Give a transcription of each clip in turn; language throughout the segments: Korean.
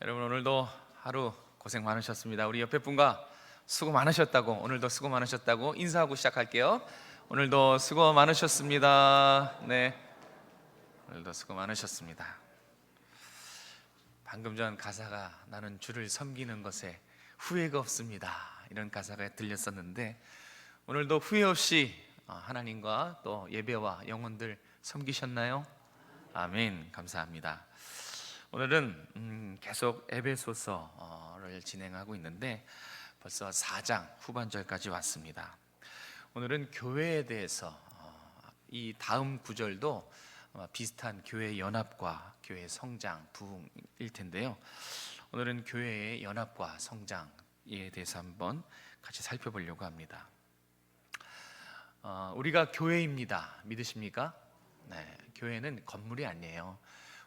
여러분, 오늘도 하루 고생 많으셨습니다. 우리 옆에 분과 수고 많으셨다고, 오늘도 수고 많으셨다고 인사하고 시작할게요. 오늘도 수고 많으셨습니다. 네, 오늘도 수고 많으셨습니다. 방금 전 가사가 나는 주를 섬기는 것에 후회가 없습니다, 이런 가사가 들렸었는데, 오늘도 후회 없이 하나님과 또 예배와 영혼들 섬기셨나요? 아멘. 감사합니다. 오늘은 계속 에베소서를 진행하고 있는데 벌써 4장 후반절까지 왔습니다. 오늘은 교회에 대해서 이 다음 구절도 비슷한 교회 연합과 교회 성장, 부흥일 텐데요. 오늘은 교회의 연합과 성장에 대해서 한번 같이 살펴보려고 합니다. 우리가 교회입니다. 믿으십니까? 네, 교회는 건물이 아니에요.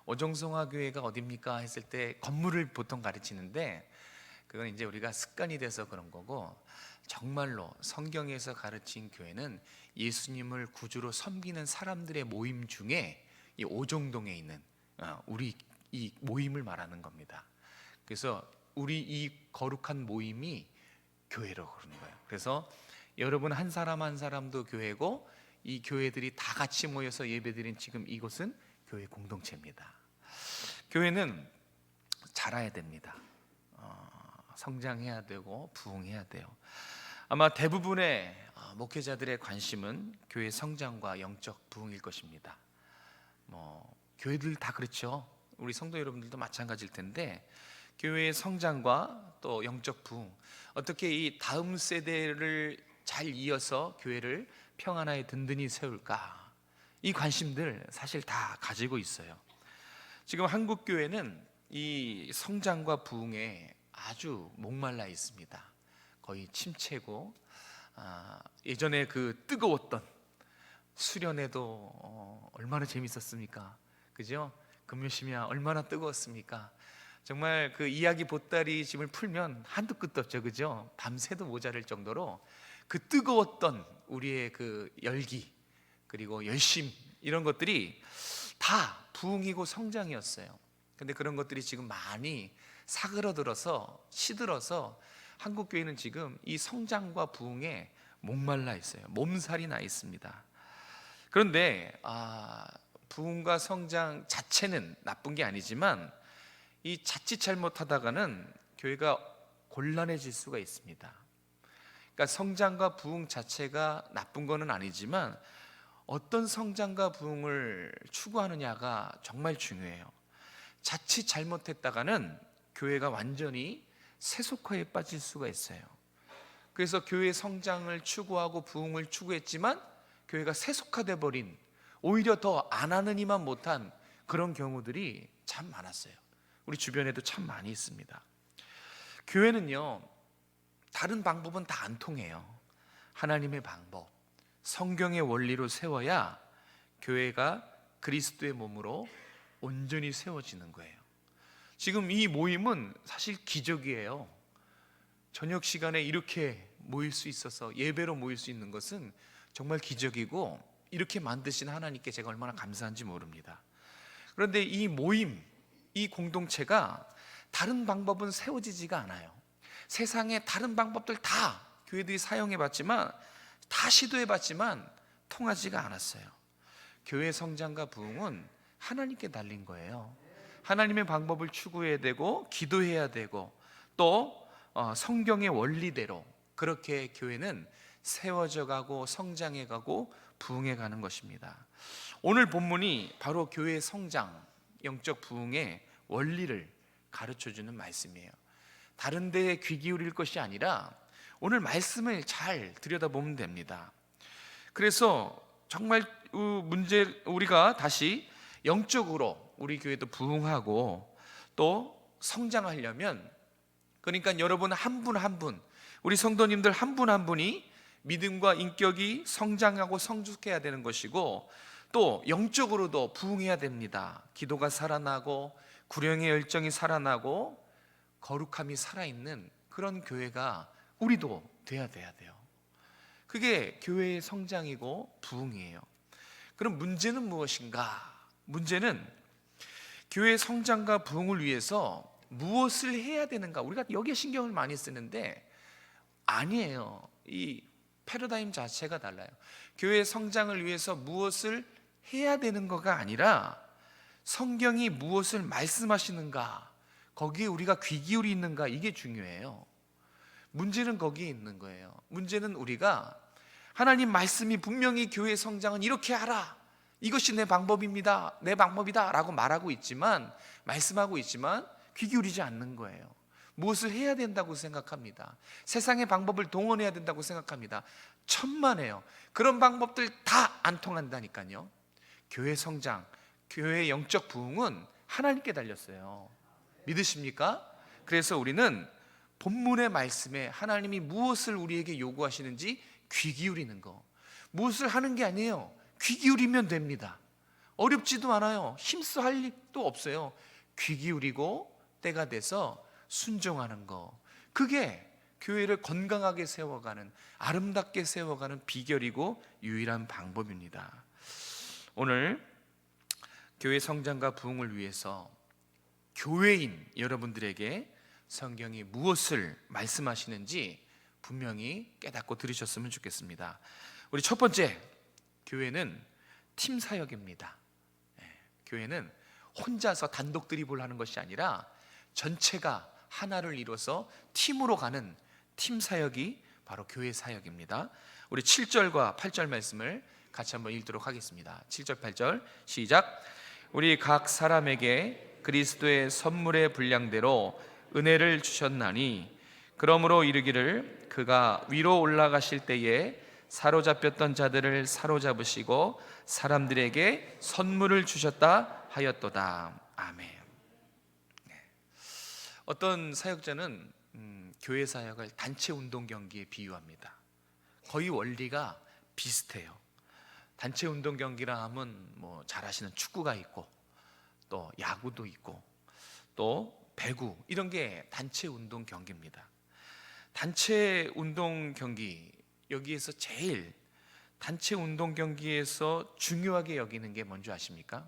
오정성화 교회가 어딥니까 했을 때 건물을 보통 가르치는데, 그건 이제 우리가 습관이 돼서 그런 거고, 정말로 성경에서 가르친 교회는 예수님을 구주로 섬기는 사람들의 모임 중에 이 오정동에 있는 우리 이 모임을 말하는 겁니다. 그래서 우리 이 거룩한 모임이 교회로 그러는 거예요. 그래서 여러분 한 사람 한 사람도 교회고, 이 교회들이 다 같이 모여서 예배드린 지금 이곳은 교회 공동체입니다. 교회는 자라야 됩니다. 성장해야 되고 부흥해야 돼요. 아마 대부분의 목회자들의 관심은 교회 성장과 영적 부흥일 것입니다. 교회들 다 그렇죠. 우리 성도 여러분들도 마찬가지일 텐데, 교회의 성장과 또 영적 부흥, 어떻게 이 다음 세대를 잘 이어서 교회를 평안하게 든든히 세울까, 이 관심들 사실 다 가지고 있어요. 지금 한국 교회는 이 성장과 부흥에 아주 목말라 있습니다. 거의 침체고, 예전에 그 뜨거웠던 수련회도 얼마나 재밌었습니까? 그죠? 금요심야 얼마나 뜨거웠습니까? 정말 그 이야기 보따리 짐을 풀면 한도 끝도 없죠, 그죠? 밤새도 모자랄 정도로 그 뜨거웠던 우리의 그 열기, 그리고 열심, 이런 것들이 다 부흥이고 성장이었어요. 근데 그런 것들이 지금 많이 사그러들어서 시들어서 한국 교회는 지금 이 성장과 부흥에 목말라 있어요. 몸살이 나 있습니다. 그런데 부흥과 성장 자체는 나쁜 게 아니지만, 이 자칫 잘못하다가는 교회가 곤란해질 수가 있습니다. 그러니까 성장과 부흥 자체가 나쁜 거는 아니지만, 어떤 성장과 부흥을 추구하느냐가 정말 중요해요. 자칫 잘못했다가는 교회가 완전히 세속화에 빠질 수가 있어요. 그래서 교회 성장을 추구하고 부흥을 추구했지만 교회가 세속화돼 버린, 오히려 더 안 하느니만 못한 그런 경우들이 참 많았어요. 우리 주변에도 참 많이 있습니다. 교회는요, 다른 방법은 다 안 통해요. 하나님의 방법, 성경의 원리로 세워야 교회가 그리스도의 몸으로 온전히 세워지는 거예요. 지금 이 모임은 사실 기적이에요. 저녁 시간에 이렇게 모일 수 있어서, 예배로 모일 수 있는 것은 정말 기적이고, 이렇게 만드신 하나님께 제가 얼마나 감사한지 모릅니다. 그런데 이 모임, 이 공동체가 다른 방법은 세워지지가 않아요. 세상에 다른 방법들 다 교회들이 사용해봤지만, 다 시도해봤지만 통하지가 않았어요. 교회 성장과 부흥은 하나님께 달린 거예요. 하나님의 방법을 추구해야 되고, 기도해야 되고, 또 성경의 원리대로 그렇게 교회는 세워져 가고 성장해 가고 부흥해 가는 것입니다. 오늘 본문이 바로 교회의 성장, 영적 부흥의 원리를 가르쳐주는 말씀이에요. 다른 데에 귀 기울일 것이 아니라 오늘 말씀을 잘 들여다보면 됩니다. 그래서 정말 우리가 다시 영적으로 우리 교회도 부흥하고 또 성장하려면, 그러니까 여러분 한 분 한 분, 우리 성도님들 한 분 한 분이 믿음과 인격이 성장하고 성숙해야 되는 것이고, 또 영적으로도 부흥해야 됩니다. 기도가 살아나고 구령의 열정이 살아나고 거룩함이 살아있는 그런 교회가 우리도 돼야 돼요. 그게 교회의 성장이고 부흥이에요. 그럼 문제는 무엇인가? 문제는 교회의 성장과 부흥을 위해서 무엇을 해야 되는가, 우리가 여기에 신경을 많이 쓰는데 아니에요. 이 패러다임 자체가 달라요. 교회 성장을 위해서 무엇을 해야 되는 거가 아니라 성경이 무엇을 말씀하시는가, 거기에 우리가 귀 기울이는가, 이게 중요해요. 문제는 거기에 있는 거예요. 문제는 우리가 하나님 말씀이 분명히 교회 성장은 이렇게 하라, 이것이 내 방법입니다, 내 방법이다 라고 말하고 있지만, 말씀하고 있지만 귀 기울이지 않는 거예요. 무엇을 해야 된다고 생각합니다. 세상의 방법을 동원해야 된다고 생각합니다. 천만에요. 그런 방법들 다 안 통한다니까요. 교회 성장, 교회의 영적 부흥은 하나님께 달렸어요. 믿으십니까? 그래서 우리는 본문의 말씀에 하나님이 무엇을 우리에게 요구하시는지 귀 기울이는 거, 무엇을 하는 게 아니에요. 귀 기울이면 됩니다. 어렵지도 않아요. 힘써 할 일도 없어요. 귀 기울이고 때가 돼서 순종하는 거, 그게 교회를 건강하게 세워가는, 아름답게 세워가는 비결이고 유일한 방법입니다. 오늘 교회 성장과 부흥을 위해서 교회인 여러분들에게 성경이 무엇을 말씀하시는지 분명히 깨닫고 들으셨으면 좋겠습니다. 우리 첫 번째, 교회는 팀 사역입니다. 교회는 혼자서 단독 드리블 하는 것이 아니라 전체가 하나를 이뤄서 팀으로 가는 팀 사역이 바로 교회 사역입니다. 우리 7절과 8절 말씀을 같이 한번 읽도록 하겠습니다. 7절 8절 시작. 우리 각 사람에게 그리스도의 선물의 분량대로 은혜를 주셨나니, 그러므로 이르기를 그가 위로 올라가실 때에 사로잡혔던 자들을 사로잡으시고 사람들에게 선물을 주셨다 하였도다. 아멘. 어떤 사역자는 교회 사역을 단체 운동 경기에 비유합니다. 거의 원리가 비슷해요. 단체 운동 경기라 하면 뭐 잘 아시는 축구가 있고 또 야구도 있고 또 배구, 이런 게 단체 운동 경기입니다. 단체 운동 경기, 여기에서 제일 단체 운동 경기에서 중요하게 여기는 게 뭔지 아십니까?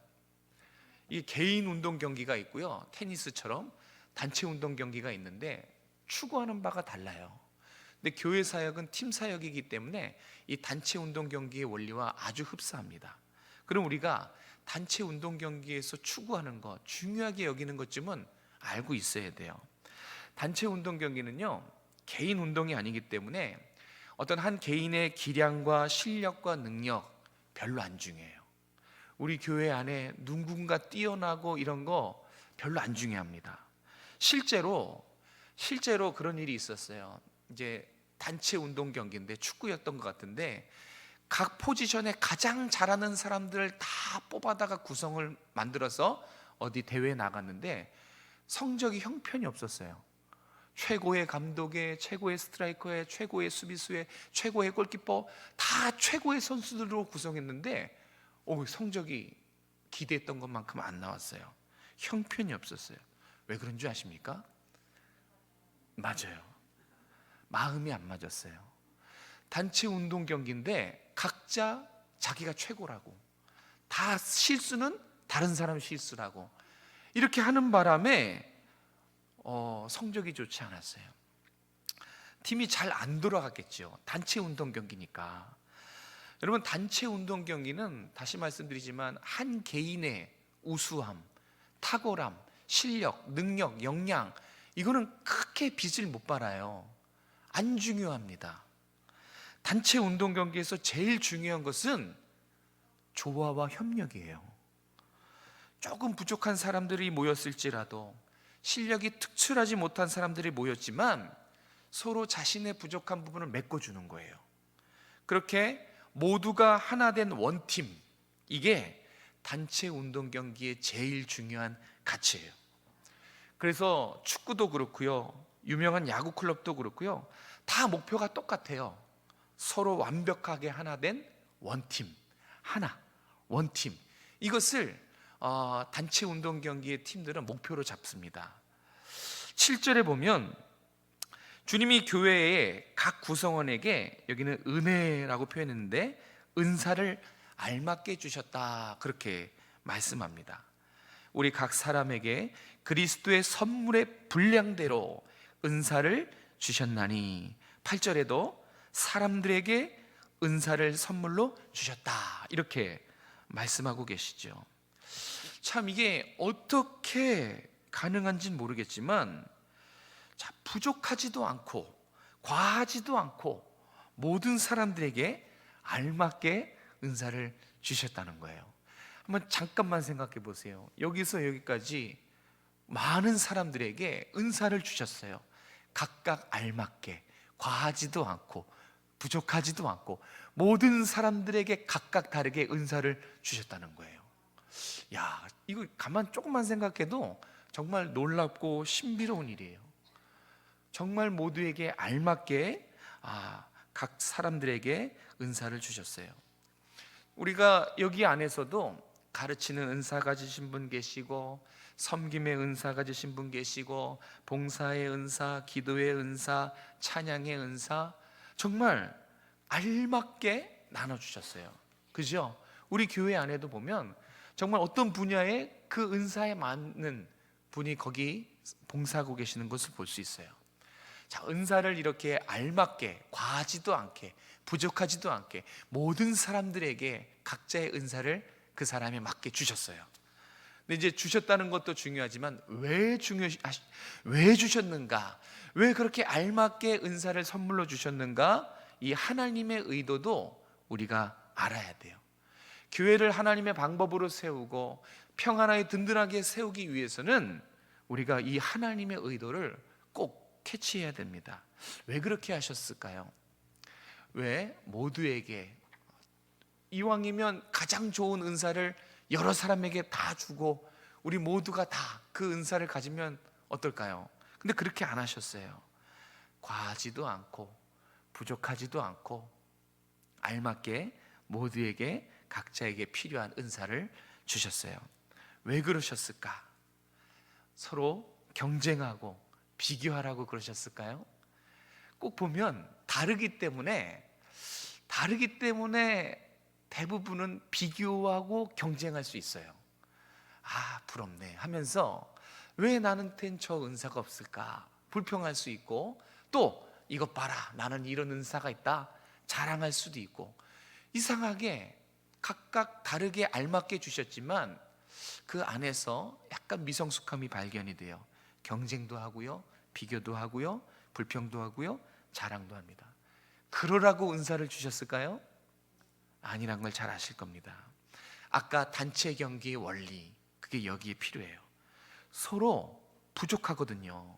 이 개인 운동 경기가 있고요, 테니스처럼 단체 운동 경기가 있는데 추구하는 바가 달라요. 근데 교회 사역은 팀 사역이기 때문에 이 단체 운동 경기의 원리와 아주 흡사합니다. 그럼 우리가 단체 운동 경기에서 추구하는 것, 중요하게 여기는 것쯤은 알고 있어야 돼요. 단체 운동 경기는요, 개인 운동이 아니기 때문에 어떤 한 개인의 기량과 실력과 능력 별로 안 중요해요. 우리 교회 안에 누군가 뛰어나고 이런 거 별로 안 중요합니다. 실제로 그런 일이 있었어요. 이제 단체 운동 경기인데 축구였던 것 같은데 각 포지션에 가장 잘하는 사람들을 다 뽑아다가 구성을 만들어서 어디 대회에 나갔는데 성적이 형편이 없었어요. 최고의 감독에, 최고의 스트라이커에, 최고의 수비수에, 최고의 골키퍼, 다 최고의 선수들로 구성했는데 성적이 기대했던 것만큼 안 나왔어요. 형편이 없었어요. 왜 그런 줄 아십니까? 맞아요. 마음이 안 맞았어요. 단체 운동 경기인데 각자 자기가 최고라고, 다 실수는 다른 사람 실수라고, 이렇게 하는 바람에 성적이 좋지 않았어요. 팀이 잘 안 돌아갔겠죠. 단체 운동 경기니까. 여러분, 단체 운동 경기는 다시 말씀드리지만 한 개인의 우수함, 탁월함, 실력, 능력, 역량, 이거는 크게 빚을 못 받아요. 안 중요합니다. 단체 운동 경기에서 제일 중요한 것은 조화와 협력이에요. 조금 부족한 사람들이 모였을지라도, 실력이 특출하지 못한 사람들이 모였지만 서로 자신의 부족한 부분을 메꿔주는 거예요. 그렇게 모두가 하나 된 원팀, 이게 단체 운동 경기의 제일 중요한 가치예요. 그래서 축구도 그렇고요, 유명한 야구 클럽도 그렇고요, 다 목표가 똑같아요. 서로 완벽하게 하나 된 원팀, 하나, 원팀. 이것을 단체 운동 경기의 팀들은 목표로 잡습니다. 7절에 보면 주님이 교회의 각 구성원에게, 여기는 은혜라고 표현했는데 은사를 알맞게 주셨다, 그렇게 말씀합니다. 우리 각 사람에게 그리스도의 선물의 분량대로 은사를 주셨나니, 8절에도 사람들에게 은사를 선물로 주셨다, 이렇게 말씀하고 계시죠. 참 이게 어떻게 가능한지는 모르겠지만, 자, 부족하지도 않고 과하지도 않고 모든 사람들에게 알맞게 은사를 주셨다는 거예요. 한번 잠깐만 생각해 보세요. 여기서 여기까지 많은 사람들에게 은사를 주셨어요. 각각 알맞게, 과하지도 않고 부족하지도 않고 모든 사람들에게 각각 다르게 은사를 주셨다는 거예요. 야, 이거 가만 조금만 생각해도 정말 놀랍고 신비로운 일이에요. 정말 모두에게 알맞게 각 사람들에게 은사를 주셨어요. 우리가 여기 안에서도 가르치는 은사 가지신 분 계시고, 섬김의 은사 가지신 분 계시고, 봉사의 은사, 기도의 은사, 찬양의 은사, 정말 알맞게 나눠주셨어요. 그죠? 우리 교회 안에도 보면 정말 어떤 분야에 그 은사에 맞는 분이 거기 봉사하고 계시는 것을 볼 수 있어요. 자, 은사를 이렇게 알맞게, 과하지도 않게, 부족하지도 않게 모든 사람들에게 각자의 은사를 그 사람에 맞게 주셨어요. 근데 이제 주셨다는 것도 중요하지만 왜 주셨는가? 왜 그렇게 알맞게 은사를 선물로 주셨는가? 이 하나님의 의도도 우리가 알아야 돼요. 교회를 하나님의 방법으로 세우고 평안하게 든든하게 세우기 위해서는 우리가 이 하나님의 의도를 꼭 캐치해야 됩니다. 왜 그렇게 하셨을까요? 왜 모두에게, 이왕이면 가장 좋은 은사를 여러 사람에게 다 주고 우리 모두가 다 그 은사를 가지면 어떨까요? 근데 그렇게 안 하셨어요. 과하지도 않고 부족하지도 않고 알맞게 모두에게 각자에게 필요한 은사를 주셨어요. 왜 그러셨을까? 서로 경쟁하고 비교하라고 그러셨을까요? 꼭 보면 다르기 때문에 대부분은 비교하고 경쟁할 수 있어요. 부럽네 하면서 왜 나한텐 저 은사가 없을까 불평할 수 있고, 또 이것 봐라 나는 이런 은사가 있다 자랑할 수도 있고, 이상하게 각각 다르게 알맞게 주셨지만 그 안에서 약간 미성숙함이 발견이 돼요. 경쟁도 하고요, 비교도 하고요, 불평도 하고요, 자랑도 합니다. 그러라고 은사를 주셨을까요? 아니란 걸 잘 아실 겁니다. 아까 단체 경기의 원리, 그게 여기에 필요해요. 서로 부족하거든요.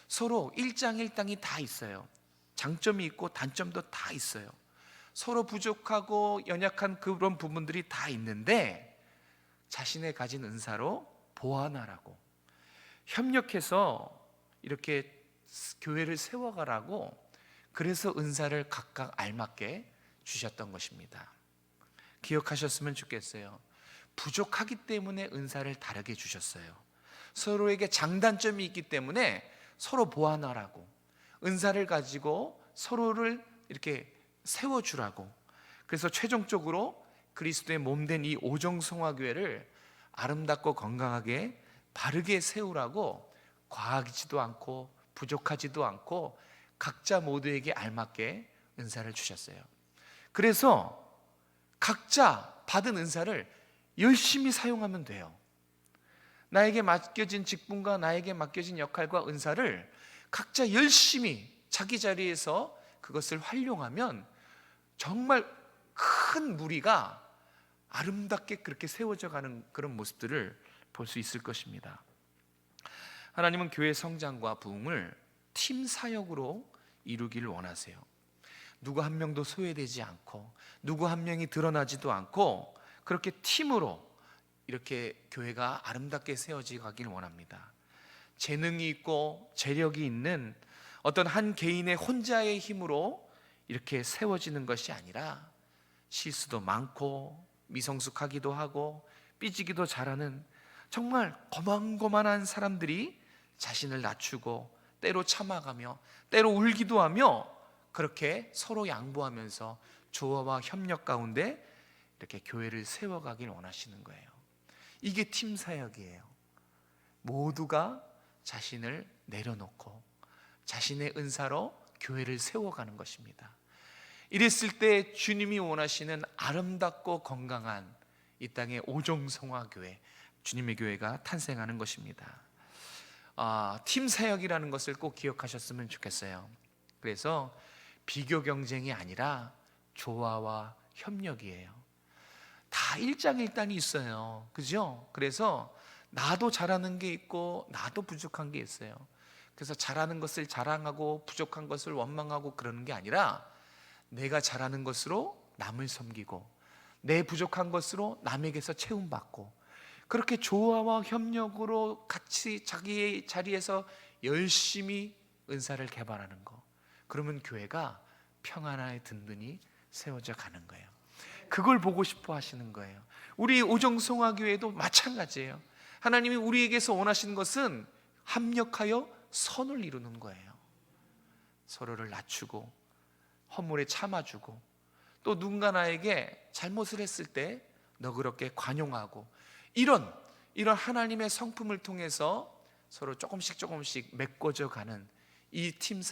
서로 일장일당이 다 있어요. 장점이 있고 단점도 다 있어요. 서로 부족하고 연약한 그런 부분들이 다 있는데 자신의 가진 은사로 보완하라고, 협력해서 이렇게 교회를 세워가라고, 그래서 은사를 각각 알맞게 주셨던 것입니다. 기억하셨으면 좋겠어요. 부족하기 때문에 은사를 다르게 주셨어요. 서로에게 장단점이 있기 때문에 서로 보완하라고, 은사를 가지고 서로를 이렇게 세워주라고, 그래서 최종적으로 그리스도의 몸된 이 오정성화교회를 아름답고 건강하게 바르게 세우라고, 과하지도 않고 부족하지도 않고 각자 모두에게 알맞게 은사를 주셨어요. 그래서 각자 받은 은사를 열심히 사용하면 돼요. 나에게 맡겨진 직분과 나에게 맡겨진 역할과 은사를 각자 열심히 자기 자리에서 그것을 활용하면 정말 큰 무리가 아름답게 그렇게 세워져 가는 그런 모습들을 볼 수 있을 것입니다. 하나님은 교회 성장과 부흥을 팀 사역으로 이루기를 원하세요. 누구 한 명도 소외되지 않고 누구 한 명이 드러나지도 않고 그렇게 팀으로 이렇게 교회가 아름답게 세워져 가기를 원합니다. 재능이 있고 재력이 있는 어떤 한 개인의 혼자의 힘으로 이렇게 세워지는 것이 아니라 실수도 많고 미성숙하기도 하고 삐지기도 잘하는 정말 고만고만한 사람들이 자신을 낮추고 때로 참아가며 때로 울기도 하며 그렇게 서로 양보하면서 조화와 협력 가운데 이렇게 교회를 세워가길 원하시는 거예요. 이게 팀 사역이에요. 모두가 자신을 내려놓고 자신의 은사로 교회를 세워가는 것입니다. 이랬을 때 주님이 원하시는 아름답고 건강한 이 땅의 오종성화교회, 주님의 교회가 탄생하는 것입니다. 팀 사역이라는 것을 꼭 기억하셨으면 좋겠어요. 그래서 비교 경쟁이 아니라 조화와 협력이에요. 다 일장일단이 있어요. 그죠? 그래서 나도 잘하는 게 있고 나도 부족한 게 있어요. 그래서 잘하는 것을 자랑하고 부족한 것을 원망하고 그러는 게 아니라 내가 잘하는 것으로 남을 섬기고 내 부족한 것으로 남에게서 채움받고 그렇게 조화와 협력으로 같이 자기의 자리에서 열심히 은사를 개발하는 거. 그러면 교회가 평안하게 든든히 세워져 가는 거예요. 그걸 보고 싶어 하시는 거예요. 우리 오정성화교회도 마찬가지예요. 하나님이 우리에게서 원하시는 것은 합력하여 선을 이루는 거예요. 서로를 낮추고 허물에 참아주고 또 누군가 나에게 잘못을 했을 때 너그럽게 관용하고 이런 하나님의 성품을 통해서 서로 조금씩 메꿔져 가는 이 팀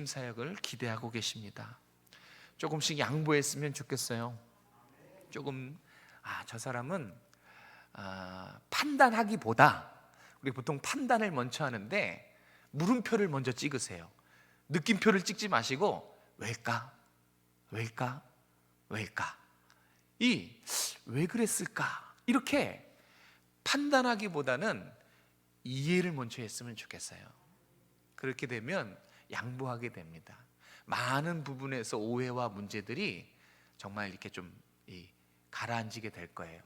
사역을 기대하고 계십니다. 조금씩 양보했으면 좋겠어요. 조금 저 사람은 판단하기보다 우리 보통 판단을 먼저 하는데 물음표를 먼저 찍으세요. 느낌표를 찍지 마시고 왜일까? 왜 그랬을까? 이렇게 판단하기보다는 이해를 먼저 했으면 좋겠어요. 그렇게 되면 양보하게 됩니다. 많은 부분에서 오해와 문제들이 정말 이렇게 좀 가라앉게 될 거예요.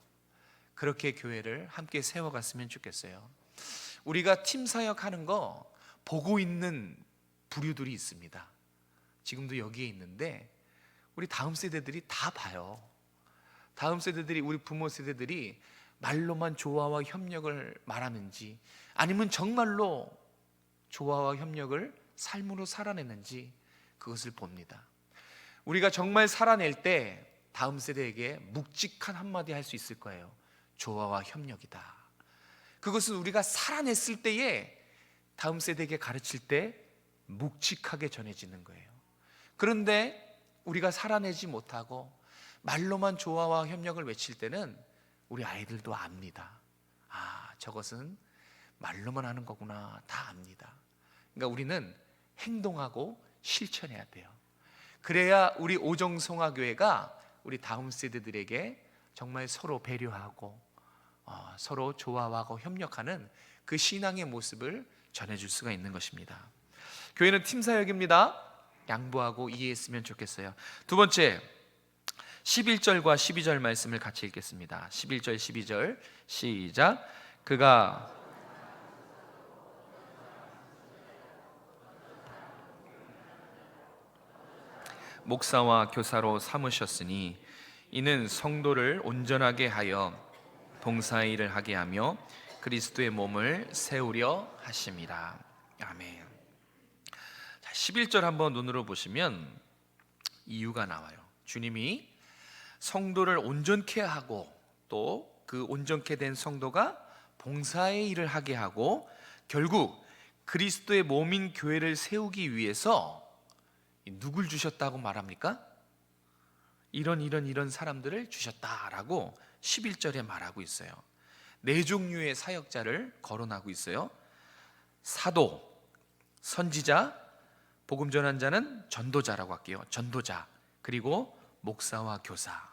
그렇게 교회를 함께 세워갔으면 좋겠어요. 우리가 팀 사역하는 거 보고 있는 부류들이 있습니다. 지금도 여기에 있는데 우리 다음 세대들이 다 봐요. 다음 세대들이, 우리 부모 세대들이 말로만 조화와 협력을 말하는지 아니면 정말로 조화와 협력을 삶으로 살아내는지 그것을 봅니다. 우리가 정말 살아낼 때 다음 세대에게 묵직한 한마디 할 수 있을 거예요. 조화와 협력이다. 그것은 우리가 살아냈을 때에 다음 세대에게 가르칠 때 묵직하게 전해지는 거예요. 그런데 우리가 살아내지 못하고 말로만 조화와 협력을 외칠 때는 우리 아이들도 압니다. 저것은 말로만 하는 거구나. 다 압니다. 그러니까 우리는 행동하고 실천해야 돼요. 그래야 우리 오정성화교회가 우리 다음 세대들에게 정말 서로 배려하고 서로 조화하고 협력하는 그 신앙의 모습을 전해줄 수가 있는 것입니다. 교회는 팀 사역입니다. 양보하고 이해했으면 좋겠어요. 두 번째, 11절과 12절 말씀을 같이 읽겠습니다. 11절 12절 시작. 그가 목사와 교사로 삼으셨으니 이는 성도를 온전하게 하여 봉사의 일을 하게 하며 그리스도의 몸을 세우려 하심이라. 아멘. 11절 한번 눈으로 보시면 이유가 나와요. 주님이 성도를 온전케 하고 또 그 온전케 된 성도가 봉사의 일을 하게 하고 결국 그리스도의 몸인 교회를 세우기 위해서 누굴 주셨다고 말합니까? 이런 사람들을 주셨다라고 11절에 말하고 있어요. 네 종류의 사역자를 거론하고 있어요. 사도, 선지자, 복음 전한 자는 전도자라고 할게요. 전도자, 그리고 목사와 교사.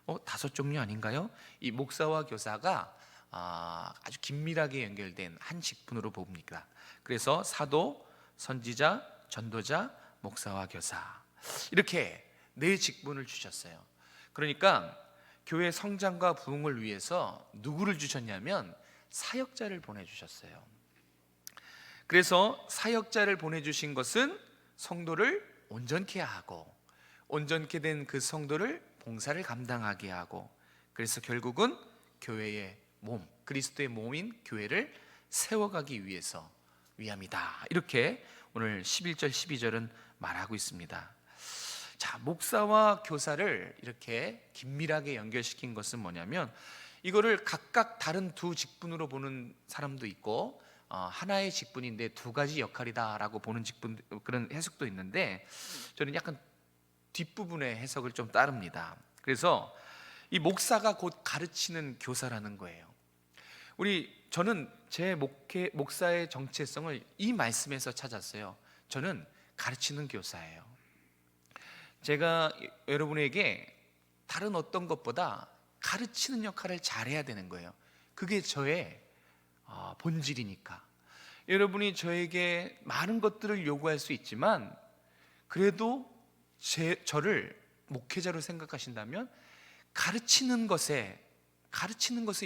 5종류 아닌가요? 이 목사와 교사가 아주 긴밀하게 연결된 한 직분으로 봅니다. 그래서 사도, 선지자, 전도자, 목사와 교사, 이렇게 네 직분을 주셨어요. 그러니까 교회 성장과 부흥을 위해서 누구를 주셨냐면 사역자를 보내주셨어요. 그래서 사역자를 보내주신 것은 성도를 온전케 하고 온전케 된 그 성도를 봉사를 감당하게 하고 그래서 결국은 교회의 몸, 그리스도의 몸인 교회를 세워가기 위함이다. 이렇게 오늘 11절 12절은 말하고 있습니다. 자, 목사와 교사를 이렇게 긴밀하게 연결시킨 것은 뭐냐면 이거를 각각 다른 두 직분으로 보는 사람도 있고 하나의 직분인데 두 가지 역할이다라고 보는 직분, 그런 해석도 있는데 저는 약간 뒷부분의 해석을 좀 따릅니다. 그래서 이 목사가 곧 가르치는 교사라는 거예요. 저는 제 목사의 정체성을 이 말씀에서 찾았어요. 저는 가르치는 교사예요. 제가 여러분에게 다른 어떤 것보다 가르치는 역할을 잘해야 되는 거예요. 그게 저의 본질이니까. 여러분이 저에게 많은 것들을 요구할 수 있지만 그래도 저를 목회자로 생각하신다면 가르치는 것에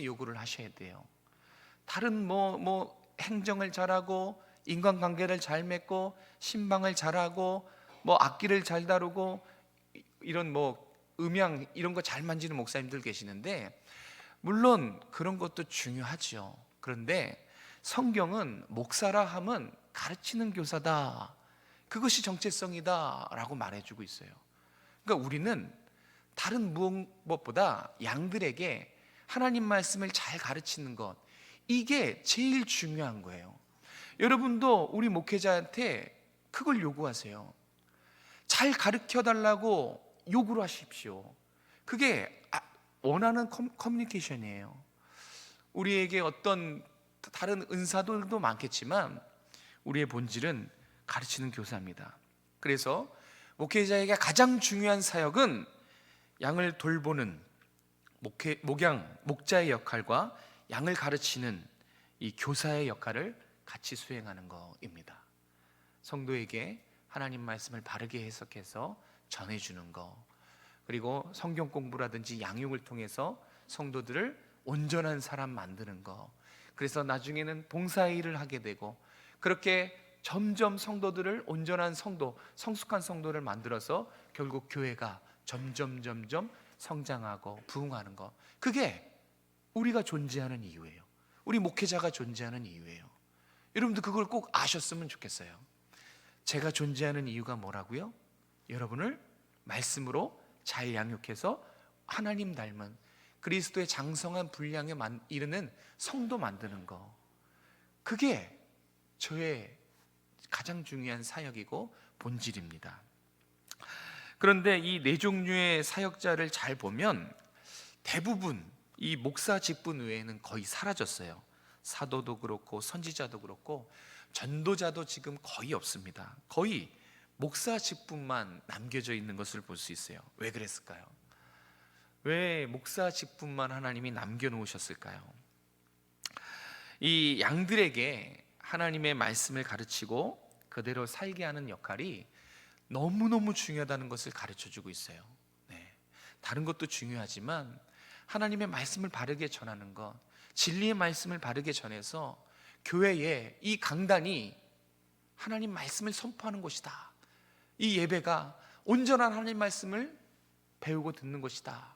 요구를 하셔야 돼요. 다른 행정을 잘하고 인간관계를 잘 맺고 신방을 잘하고 악기를 잘 다루고 이런 음향 이런 거 잘 만지는 목사님들 계시는데 물론 그런 것도 중요하죠. 그런데 성경은 목사라 함은 가르치는 교사다, 그것이 정체성이다 라고 말해주고 있어요. 그러니까 우리는 다른 무엇보다 양들에게 하나님 말씀을 잘 가르치는 것, 이게 제일 중요한 거예요. 여러분도 우리 목회자한테 그걸 요구하세요. 잘 가르쳐 달라고 요구를 하십시오. 그게 원하는 커뮤니케이션이에요. 우리에게 어떤 다른 은사들도 많겠지만 우리의 본질은 가르치는 교사입니다. 그래서 목회자에게 가장 중요한 사역은 양을 돌보는 목자의 역할과 양을 가르치는 이 교사의 역할을 같이 수행하는 것입니다. 성도에게 하나님 말씀을 바르게 해석해서 전해주는 것, 그리고 성경 공부라든지 양육을 통해서 성도들을 온전한 사람 만드는 것, 그래서 나중에는 봉사일을 하게 되고 그렇게 점점 성도들을 온전한 성도, 성숙한 성도를 만들어서 결국 교회가 점점 성장하고 부흥하는 것, 그게 우리가 존재하는 이유예요. 우리 목회자가 존재하는 이유예요. 여러분도 그걸 꼭 아셨으면 좋겠어요. 제가 존재하는 이유가 뭐라고요? 여러분을 말씀으로 잘 양육해서 하나님 닮은 그리스도의 장성한 분량에 이르는 성도 만드는 거, 그게 저의 가장 중요한 사역이고 본질입니다. 그런데 이 네 종류의 사역자를 잘 보면 대부분 이 목사 직분 외에는 거의 사라졌어요. 사도도 그렇고 선지자도 그렇고 전도자도 지금 거의 없습니다. 거의 목사 직분만 남겨져 있는 것을 볼 수 있어요. 왜 그랬을까요? 왜 목사 직분만 하나님이 남겨놓으셨을까요? 이 양들에게 하나님의 말씀을 가르치고 그대로 살게 하는 역할이 너무너무 중요하다는 것을 가르쳐주고 있어요. 네. 다른 것도 중요하지만 하나님의 말씀을 바르게 전하는 것, 진리의 말씀을 바르게 전해서 교회에 이 강단이 하나님 말씀을 선포하는 곳이다, 이 예배가 온전한 하나님 말씀을 배우고 듣는 것이다,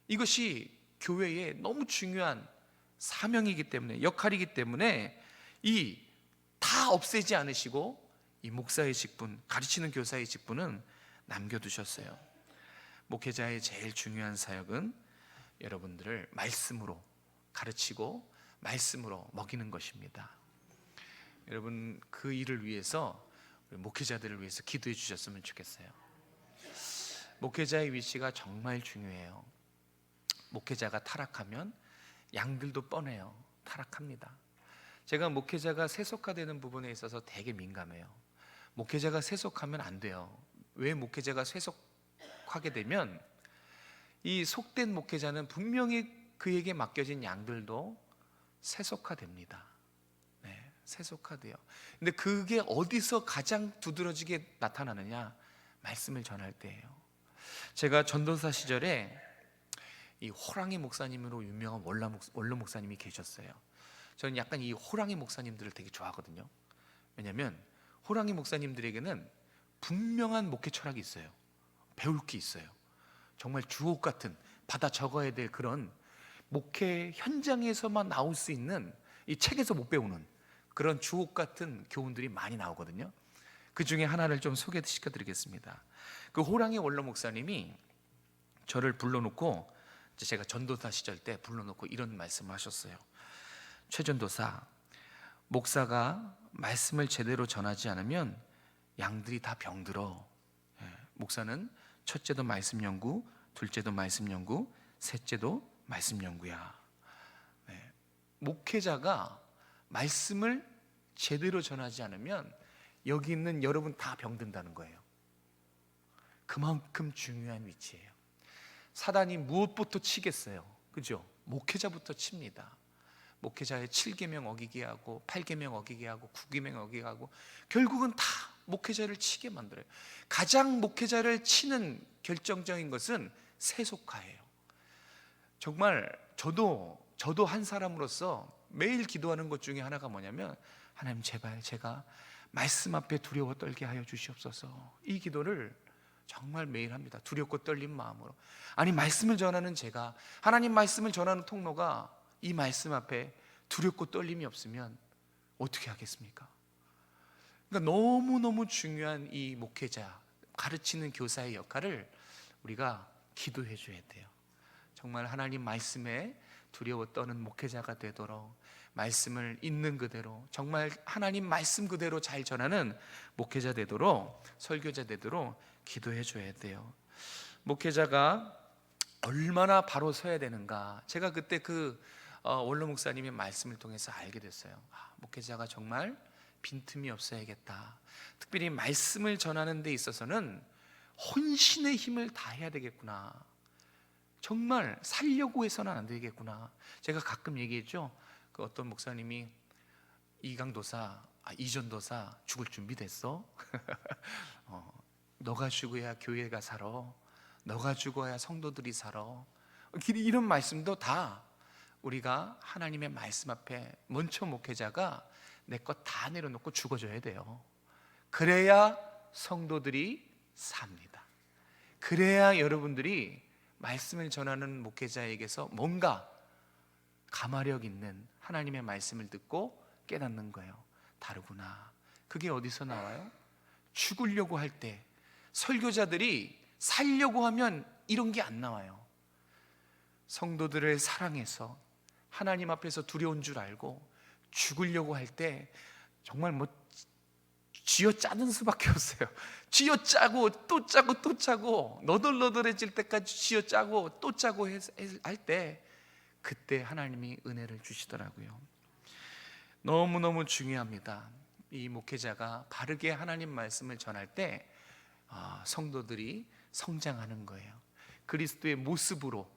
이것이 교회의 너무 중요한 사명이기 때문에, 역할이기 때문에 이 다 없애지 않으시고 이 목사의 직분, 가르치는 교사의 직분은 남겨두셨어요. 목회자의 제일 중요한 사역은 여러분들을 말씀으로 가르치고 말씀으로 먹이는 것입니다. 여러분 그 일을 위해서 우리 목회자들을 위해서 기도해 주셨으면 좋겠어요. 목회자의 위치가 정말 중요해요. 목회자가 타락하면 양들도 뻔해요. 타락합니다. 제가 목회자가 세속화되는 부분에 있어서 되게 민감해요. 목회자가 세속하면 안 돼요. 왜 목회자가 세속하게 되면 이 속된 목회자는 분명히 그에게 맡겨진 양들도 세속화됩니다. 네, 세속화돼요. 근데 그게 어디서 가장 두드러지게 나타나느냐? 말씀을 전할 때예요. 제가 전도사 시절에 이 호랑이 목사님으로 유명한 원로 목사님이 계셨어요. 저는 약간 이 호랑이 목사님들을 되게 좋아하거든요. 왜냐하면 호랑이 목사님들에게는 분명한 목회 철학이 있어요. 배울 게 있어요. 정말 주옥 같은, 받아 적어야 될 그런 목회 현장에서만 나올 수 있는, 이 책에서 못 배우는 그런 주옥 같은 교훈들이 많이 나오거든요. 그 중에 하나를 좀 소개시켜 드리겠습니다. 그 호랑이 원로 목사님이 저를 불러놓고 제가 전도사 시절 때 불러놓고 이런 말씀을 하셨어요. 최 전도사, 목사가 말씀을 제대로 전하지 않으면 양들이 다 병들어. 목사는 첫째도 말씀 연구, 둘째도 말씀 연구, 셋째도 말씀 연구야. 목회자가 말씀을 제대로 전하지 않으면 여기 있는 여러분 다 병든다는 거예요. 그만큼 중요한 위치예요. 사단이 무엇부터 치겠어요? 그죠? 목회자부터 칩니다. 목회자의 7계명 어기게 하고 8계명 어기게 하고 9계명 어기게 하고 결국은 다 목회자를 치게 만들어요. 가장 목회자를 치는 결정적인 것은 세속화예요. 정말 저도 한 사람으로서 매일 기도하는 것 중에 하나가 뭐냐면, 하나님 제발 제가 말씀 앞에 두려워 떨게 하여 주시옵소서. 이 기도를 정말 매일 합니다. 두렵고 떨린 마음으로. 아니, 말씀을 전하는 제가, 하나님 말씀을 전하는 통로가 이 말씀 앞에 두렵고 떨림이 없으면 어떻게 하겠습니까? 그러니까 너무너무 중요한 이 목회자, 가르치는 교사의 역할을 우리가 기도해 줘야 돼요. 정말 하나님 말씀에 두려워 떠는 목회자가 되도록, 말씀을 있는 그대로, 정말 하나님 말씀 그대로 잘 전하는 목회자 되도록, 설교자 되도록 기도해 줘야 돼요. 목회자가 얼마나 바로 서야 되는가, 제가 그때 원로 목사님의 말씀을 통해서 알게 됐어요. 목회자가 정말 빈틈이 없어야겠다. 특별히 말씀을 전하는 데 있어서는 혼신의 힘을 다해야 되겠구나. 정말 살려고 해서는 안 되겠구나. 제가 가끔 얘기했죠. 어떤 목사님이 이전도사 죽을 준비 됐어? 너가 죽어야 교회가 살아. 너가 죽어야 성도들이 살아. 이런 말씀도 다 우리가 하나님의 말씀 앞에 먼저 목회자가 내 것 다 내려놓고 죽어줘야 돼요. 그래야 성도들이 삽니다. 그래야 여러분들이 말씀을 전하는 목회자에게서 뭔가 가마력 있는 하나님의 말씀을 듣고 깨닫는 거예요. 다르구나. 그게 어디서 나와요? 죽으려고 할 때, 설교자들이 살려고 하면 이런 게 안 나와요. 성도들을 사랑해서 하나님 앞에서 두려운 줄 알고 죽으려고 할 때 정말 쥐어짜는 수밖에 없어요. 쥐어짜고 또 짜고 또 짜고 너덜너덜해질 때까지 쥐어짜고 또 짜고 할 때, 그때 하나님이 은혜를 주시더라고요. 너무너무 중요합니다. 이 목회자가 바르게 하나님 말씀을 전할 때 성도들이 성장하는 거예요. 그리스도의 모습으로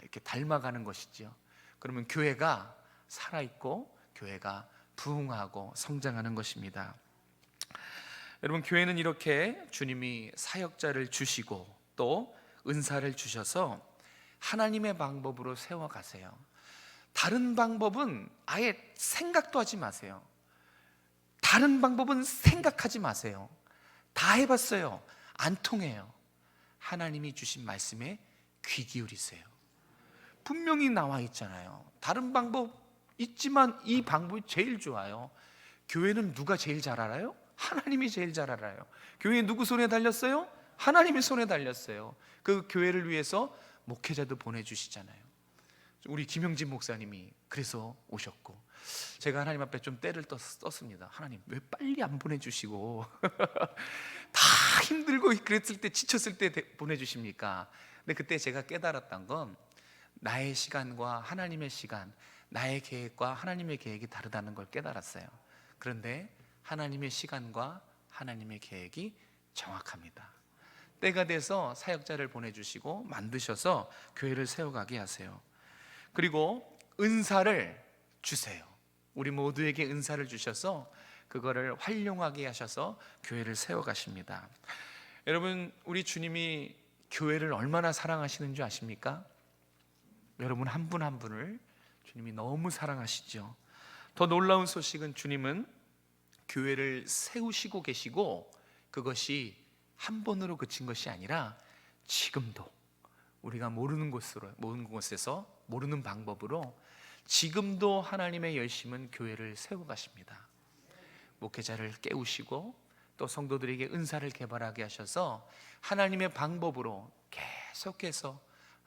이렇게 닮아가는 것이죠. 그러면 교회가 살아있고 교회가 부흥하고 성장하는 것입니다. 여러분, 교회는 이렇게 주님이 사역자를 주시고 또 은사를 주셔서 하나님의 방법으로 세워가세요. 다른 방법은 아예 생각도 하지 마세요. 다른 방법은 생각하지 마세요. 다 해봤어요. 안 통해요. 하나님이 주신 말씀에 귀 기울이세요. 분명히 나와 있잖아요. 다른 방법 있지만 이 방법이 제일 좋아요. 교회는 누가 제일 잘 알아요? 하나님이 제일 잘 알아요. 교회 누구 손에 달렸어요? 하나님의 손에 달렸어요. 그 교회를 위해서 목회자도 보내주시잖아요. 우리 김영진 목사님이 그래서 오셨고, 제가 하나님 앞에 좀 때를 떴습니다. 하나님, 왜 빨리 안 보내주시고 다 힘들고 그랬을 때, 지쳤을 때 보내주십니까? 근데 그때 제가 깨달았던 건 나의 시간과 하나님의 시간, 나의 계획과 하나님의 계획이 다르다는 걸 깨달았어요. 그런데 하나님의 시간과 하나님의 계획이 정확합니다. 때가 돼서 사역자를 보내주시고 만드셔서 교회를 세워가게 하세요. 그리고 은사를 주세요. 우리 모두에게 은사를 주셔서 그거를 활용하게 하셔서 교회를 세워가십니다. 여러분, 우리 주님이 교회를 얼마나 사랑하시는 줄 아십니까? 여러분 한 분 한 분을 주님이 너무 사랑하시죠. 더 놀라운 소식은 주님은 교회를 세우시고 계시고, 그것이 한 번으로 그친 것이 아니라 지금도 우리가 모르는 곳에서 모르는 방법으로 지금도 하나님의 열심은 교회를 세워가십니다. 목회자를 깨우시고 또 성도들에게 은사를 개발하게 하셔서 하나님의 방법으로 계속해서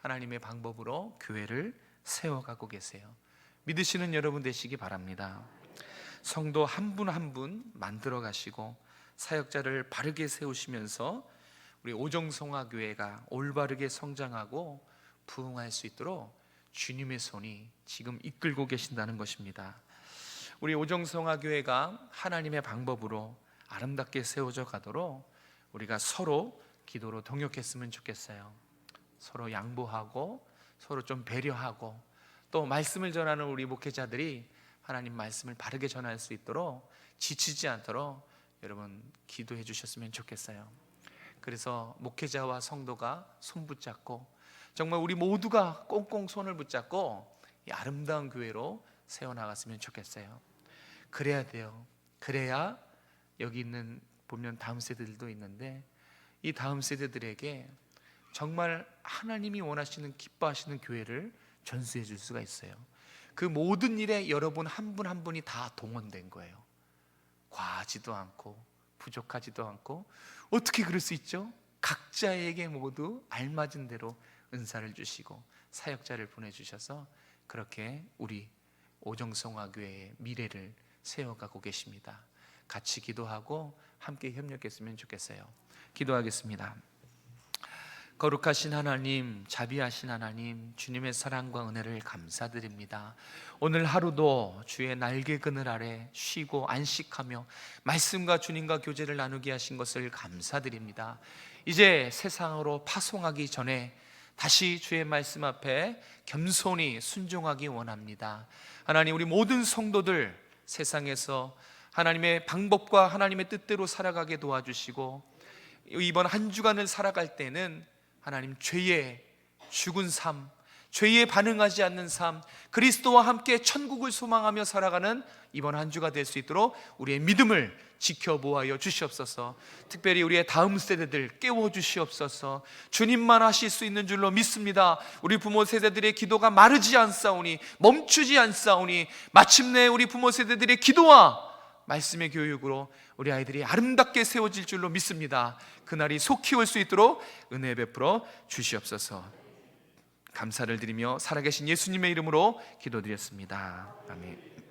하나님의 방법으로 교회를 세워가고 계세요. 믿으시는 여러분 되시기 바랍니다. 성도 한 분 한 분 만들어 가시고 사역자를 바르게 세우시면서 우리 오정성화교회가 올바르게 성장하고 부흥할 수 있도록 주님의 손이 지금 이끌고 계신다는 것입니다. 우리 오정성화교회가 하나님의 방법으로 아름답게 세워져 가도록 우리가 서로 기도로 동역했으면 좋겠어요. 서로 양보하고 서로 좀 배려하고 또 말씀을 전하는 우리 목회자들이 하나님 말씀을 바르게 전할 수 있도록 지치지 않도록 여러분 기도해 주셨으면 좋겠어요. 그래서 목회자와 성도가 손 붙잡고 정말 우리 모두가 꽁꽁 손을 붙잡고 이 아름다운 교회로 세워나갔으면 좋겠어요. 그래야 돼요. 그래야 여기 있는 보면 다음 세대들도 있는데 이 다음 세대들에게 정말 하나님이 원하시는 기뻐하시는 교회를 전수해 줄 수가 있어요. 그 모든 일에 여러분 한 분 한 분이 다 동원된 거예요. 과하지도 않고 부족하지도 않고 어떻게 그럴 수 있죠? 각자에게 모두 알맞은 대로 은사를 주시고 사역자를 보내주셔서 그렇게 우리 오정성화교회의 미래를 세워가고 계십니다. 같이 기도하고 함께 협력했으면 좋겠어요. 기도하겠습니다. 거룩하신 하나님, 자비하신 하나님, 주님의 사랑과 은혜를 감사드립니다. 오늘 하루도 주의 날개 그늘 아래 쉬고 안식하며 말씀과 주님과 교제를 나누게 하신 것을 감사드립니다. 이제 세상으로 파송하기 전에 다시 주의 말씀 앞에 겸손히 순종하기 원합니다. 하나님, 우리 모든 성도들 세상에서 하나님의 방법과 하나님의 뜻대로 살아가게 도와주시고 이번 한 주간을 살아갈 때는 하나님 죄의 죽은 삶, 죄에 반응하지 않는 삶, 그리스도와 함께 천국을 소망하며 살아가는 이번 한 주가 될 수 있도록 우리의 믿음을 지켜보아여 주시옵소서. 특별히 우리의 다음 세대들 깨워주시옵소서. 주님만 하실 수 있는 줄로 믿습니다. 우리 부모 세대들의 기도가 마르지 않사오니 멈추지 않사오니 마침내 우리 부모 세대들의 기도와 말씀의 교육으로 우리 아이들이 아름답게 세워질 줄로 믿습니다. 그날이 속히 올 수 있도록 은혜 베풀어 주시옵소서. 감사를 드리며 살아계신 예수님의 이름으로 기도드렸습니다. 아멘.